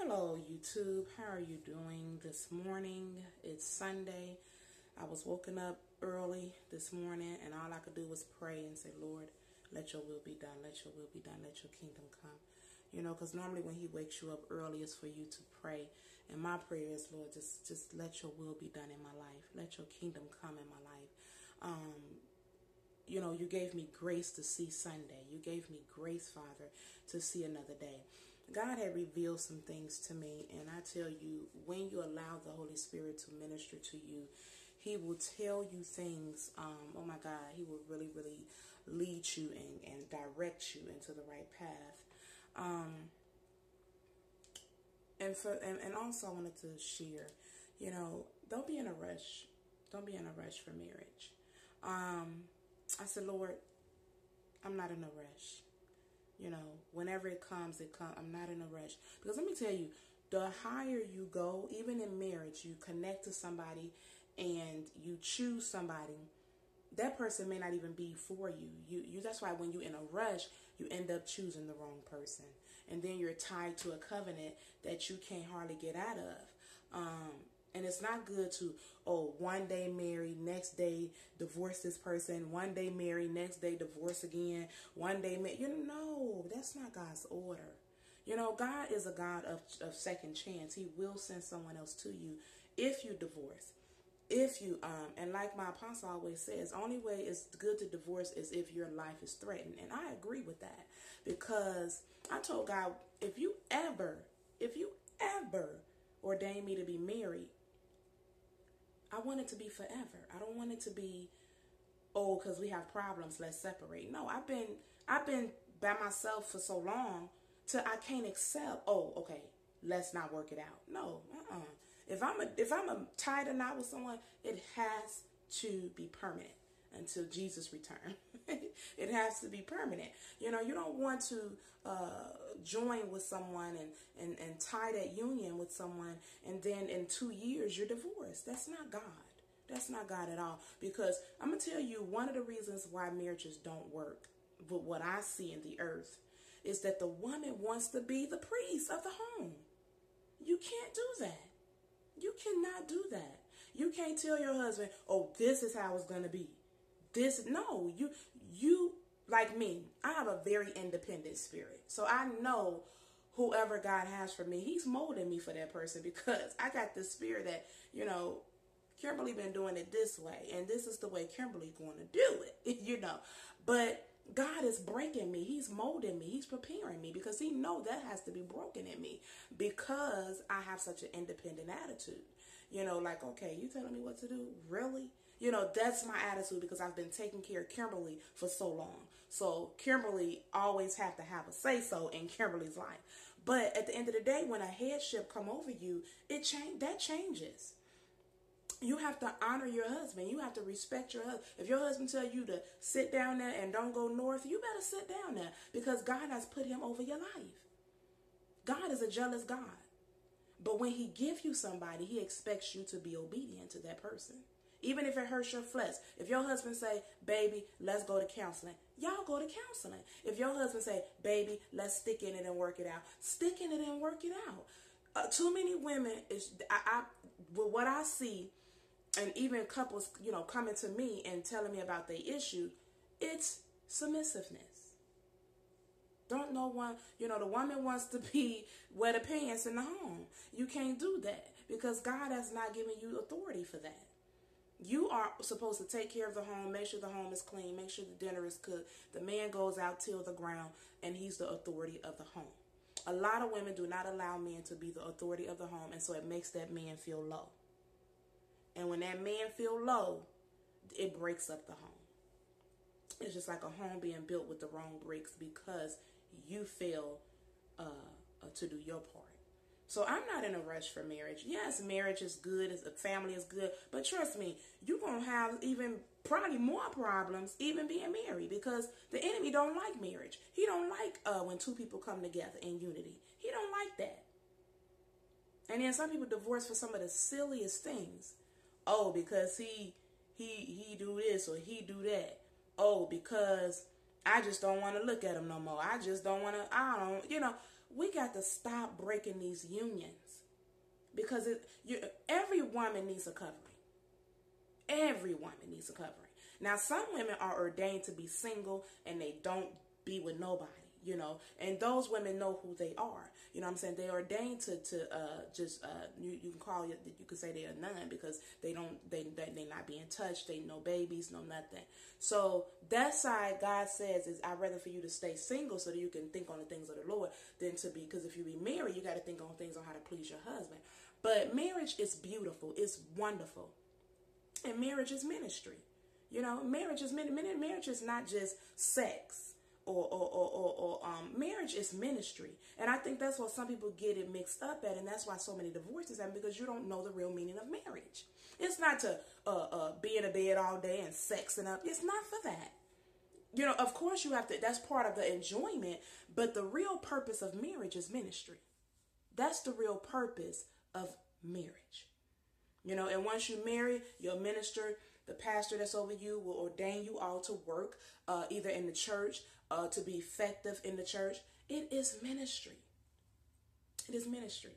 Hello, YouTube. How are you doing this morning? It's Sunday. I was woken up early this morning, and all I could do was pray and say, Lord, let your will be done. Let your will be done. Let your kingdom come. You know, because normally when he wakes you up early, it's for you to pray. And my prayer is, Lord, just let your will be done in my life. Let your kingdom come in my life. You know, you gave me grace to see Sunday. You gave me grace, Father, to see another day. God had revealed some things to me, and I tell you, when you allow the Holy Spirit to minister to you, he will tell you things. Oh my God, he will really, really lead you and direct you into the right path. And also I wanted to share, you know, don't be in a rush. Don't be in a rush for marriage. I said, Lord, I'm not in a rush. You know, whenever it comes, it comes. I'm not in a rush. Because let me tell you, the higher you go, even in marriage, you connect to somebody and you choose somebody, that person may not even be for you. That's why when you're in a rush, you end up choosing the wrong person. And then you're tied to a covenant that you can't hardly get out of. And it's not good to, one day marry, next day divorce this person, one day marry, next day divorce again, one day marry. No, that's not God's order. You know, God is a God of second chance. He will send someone else to you if you divorce. If you, and like my apostle always says, only way it's good to divorce is if your life is threatened. And I agree with that, because I told God, if you ever ordain me to be married, I want it to be forever. I don't want it to be, because we have problems, let's separate. No, I've been by myself for so long till I can't accept, okay, let's not work it out. No, If I'm a tied or not with someone, it has to be permanent until Jesus returns. It has to be permanent. You know, you don't want to join with someone and tie that union with someone, and then in 2 years you're divorced. That's not God. That's not God at all. Because I'm going to tell you, one of the reasons why marriages don't work, but what I see in the earth, is that the woman wants to be the priest of the home. You can't do that. You cannot do that. You can't tell your husband, this is how it's going to be. No, you, like me, I have a very independent spirit. So I know whoever God has for me, he's molding me for that person, because I got this spirit that, you know, Kimberly been doing it this way, and this is the way Kimberly going to do it, you know. But God is breaking me. He's molding me. He's preparing me, because he know that has to be broken in me, because I have such an independent attitude. You know, like, okay, you telling me what to do? Really? You know, that's my attitude, because I've been taking care of Kimberly for so long. So Kimberly always have to have a say-so in Kimberly's life. But at the end of the day, when a headship come over you, that changes. You have to honor your husband. You have to respect your husband. If your husband tell you to sit down there and don't go north, you better sit down there, because God has put him over your life. God is a jealous God. But when he gives you somebody, he expects you to be obedient to that person. Even if it hurts your flesh. If your husband say, baby, let's go to counseling, y'all go to counseling. If your husband say, baby, let's stick in it and work it out, stick in it and work it out. Too many women, with what I see, and even couples, you know, coming to me and telling me about their issue, it's submissiveness. Don't know one, you know, the woman wants to wear the pants in the home. You can't do that, because God has not given you authority for that. You are supposed to take care of the home, make sure the home is clean, make sure the dinner is cooked. The man goes out, till the ground, and he's the authority of the home. A lot of women do not allow men to be the authority of the home, and so it makes that man feel low. And when that man feel low, it breaks up the home. It's just like a home being built with the wrong bricks, because you fail to do your part. So I'm not in a rush for marriage. Yes, marriage is good, a family is good, but trust me, you're going to have even probably more problems even being married, because the enemy don't like marriage. He don't like when two people come together in unity. He don't like that. And then some people divorce for some of the silliest things. Because he do this or he do that. Because I just don't want to look at him no more. I just don't want to, you know. we got to stop breaking these unions, because every woman needs a covering. Every woman needs a covering. Now, some women are ordained to be single and they don't be with nobody, and those women know who they are. You know what I'm saying? They ordained to you can call it, you could say they're a nun, because they not being touched, they no babies, no nothing. So that side, God says, is I'd rather for you to stay single so that you can think on the things of the Lord than to be, because if you be married, you got to think on things on how to please your husband. But marriage is beautiful, it's wonderful, and marriage is ministry. Marriage is not just sex. Or marriage is ministry. And I think that's what some people get it mixed up at, and that's why so many divorces happen, because you don't know the real meaning of marriage. It's not to be in a bed all day and sexing up. It's not for that. Of course you have to, that's part of the enjoyment, but the real purpose of marriage is ministry. That's the real purpose of marriage. And once you marry, your minister, the pastor that's over you, will ordain you all to work either in the church, to be effective in the church. It is ministry. It is ministry.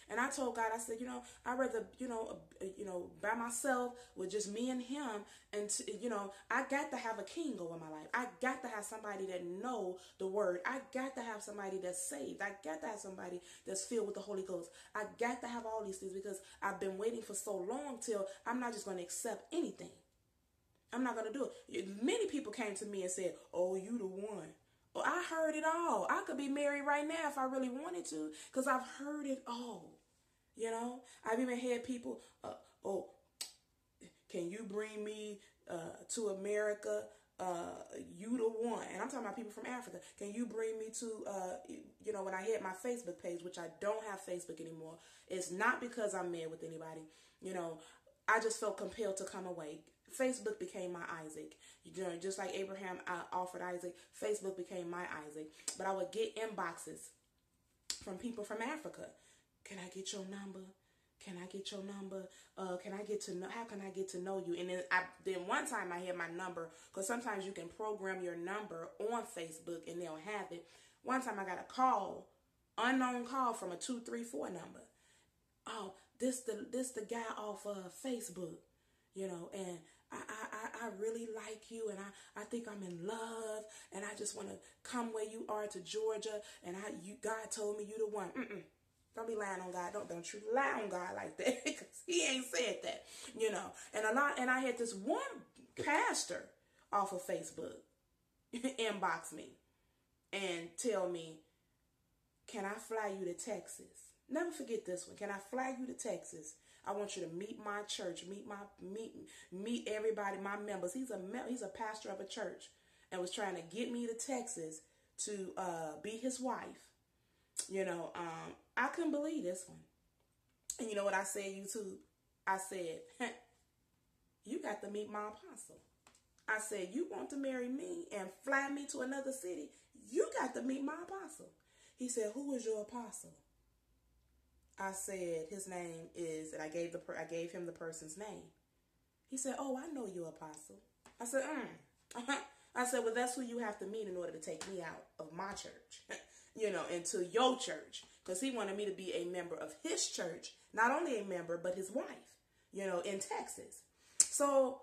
And I told God, I said, I'd rather, by myself with just me and him. And, I got to have a king over my life. I got to have somebody that know the word. I got to have somebody that's saved. I got to have somebody that's filled with the Holy Ghost. I got to have all these things, because I've been waiting for so long till I'm not just going to accept anything. I'm not going to do it. Many people came to me and said, oh, you the one. Oh, I heard it all. I could be married right now if I really wanted to, because I've heard it all. I've even had people, oh, can you bring me to America? You the one. And I'm talking about people from Africa. Can you bring me to, when I had my Facebook page, which I don't have Facebook anymore. It's not because I'm mad with anybody. I just felt compelled to come away. Facebook became my Isaac. Just like Abraham offered Isaac, Facebook became my Isaac. But I would get inboxes from people from Africa. Can I get your number? Can I get your number? Can I get to know? How can I get to know you? And then one time I had my number, because sometimes you can program your number on Facebook and they'll have it. One time I got a call, unknown call from a 234 number. Oh, this the guy off Facebook, and I really like you, and I think I'm in love, and I just want to come where you are to Georgia, and God told me you the one. Don't be lying on God. Don't you lie on God like that, because he ain't said that, and I had this one pastor off of Facebook inbox me and tell me, can I fly you to Texas? Never forget this one. Can I fly you to Texas? I want you to meet my church, meet everybody, my members. He's a pastor of a church, and was trying to get me to Texas to be his wife. I couldn't believe this one. And you know what I said, YouTube? I said, you got to meet my apostle. I said, you want to marry me and fly me to another city? You got to meet my apostle. He said, who is your apostle? I said, his name is, and I gave him the person's name. He said, oh, I know your apostle. I said, I said, well, that's who you have to meet in order to take me out of my church, into your church. Because he wanted me to be a member of his church, not only a member, but his wife, in Texas. So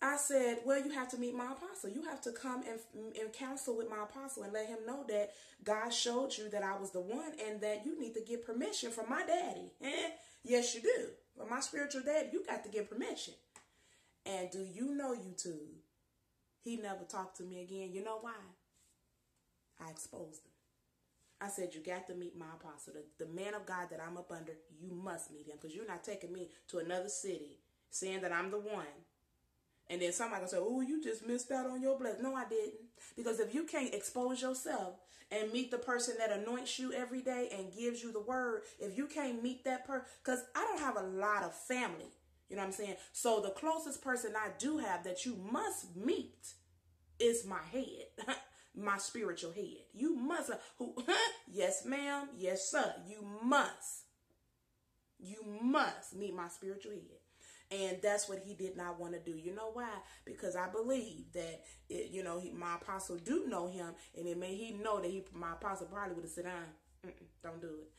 I said, well, you have to meet my apostle. You have to come and counsel with my apostle and let him know that God showed you that I was the one, and that you need to get permission from my daddy. Yes, you do. From my spiritual daddy, you got to get permission. And do you know, YouTube, he never talked to me again. You know why? I exposed him. I said, you got to meet my apostle. The man of God that I'm up under, you must meet him, because you're not taking me to another city saying that I'm the one. And then somebody gonna say, oh, you just missed out on your blessing. No, I didn't. Because if you can't expose yourself and meet the person that anoints you every day and gives you the word, if you can't meet that person, because I don't have a lot of family, you know what I'm saying? So the closest person I do have that you must meet is my head, my spiritual head. You must, yes, ma'am, yes, sir, you must meet my spiritual head. And that's what he did not want to do. You know why? Because I believe that, my apostle do know him, and it made he know that my apostle probably would have said, don't do it.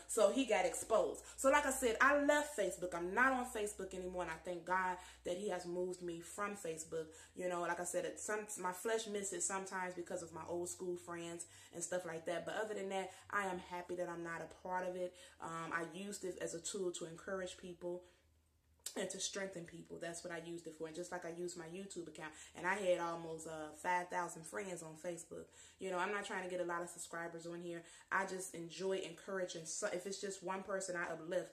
So he got exposed. So like I said, I left Facebook. I'm not on Facebook anymore, and I thank God that he has moved me from Facebook. Like I said, my flesh misses sometimes because of my old school friends and stuff like that. But other than that, I am happy that I'm not a part of it. I used it as a tool to encourage people and to strengthen people. That's what I used it for. And just like I used my YouTube account, and I had almost 5,000 friends on Facebook. I'm not trying to get a lot of subscribers on here. I just enjoy encouraging. So if it's just one person I uplift,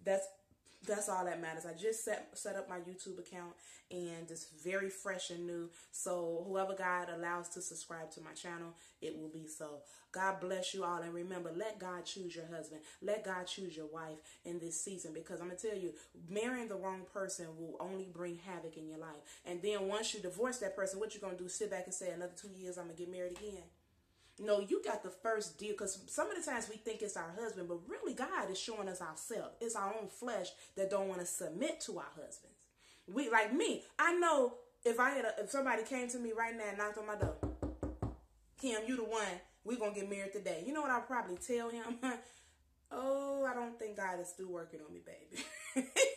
that's all that matters. I just set up my YouTube account, and it's very fresh and new. So whoever God allows to subscribe to my channel, it will be so. God bless you all. And remember, let God choose your husband. Let God choose your wife in this season. Because I'm going to tell you, marrying the wrong person will only bring havoc in your life. And then once you divorce that person, what you going to do? Sit back and say, another 2 years, I'm going to get married again? No, you got the first deal, because some of the times we think it's our husband, but really God is showing us ourselves. It's our own flesh that don't want to submit to our husbands. Like me, I know if somebody came to me right now and knocked on my door, Kim, you the one, we're going to get married today. You know what I'll probably tell him? Oh, I don't think God is still working on me, baby.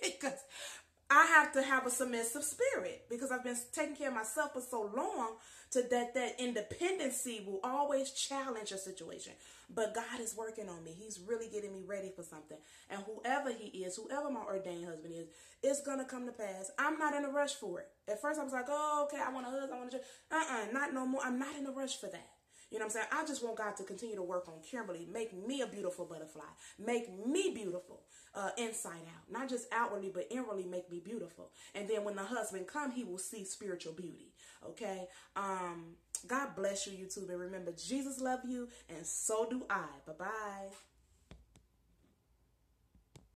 Because I have to have a submissive spirit, because I've been taking care of myself for so long that independency will always challenge a situation. But God is working on me. He's really getting me ready for something. And whoever he is, whoever my ordained husband is, it's going to come to pass. I'm not in a rush for it. At first I was like, oh, okay, I want a husband, I want a not no more. I'm not in a rush for that. You know what I'm saying? I just want God to continue to work on Kimberly, make me a beautiful butterfly, make me beautiful inside out, not just outwardly, but inwardly make me beautiful. And then when the husband come, he will see spiritual beauty. Okay. God bless you, YouTube. And remember, Jesus loves you, and so do I. Bye-bye.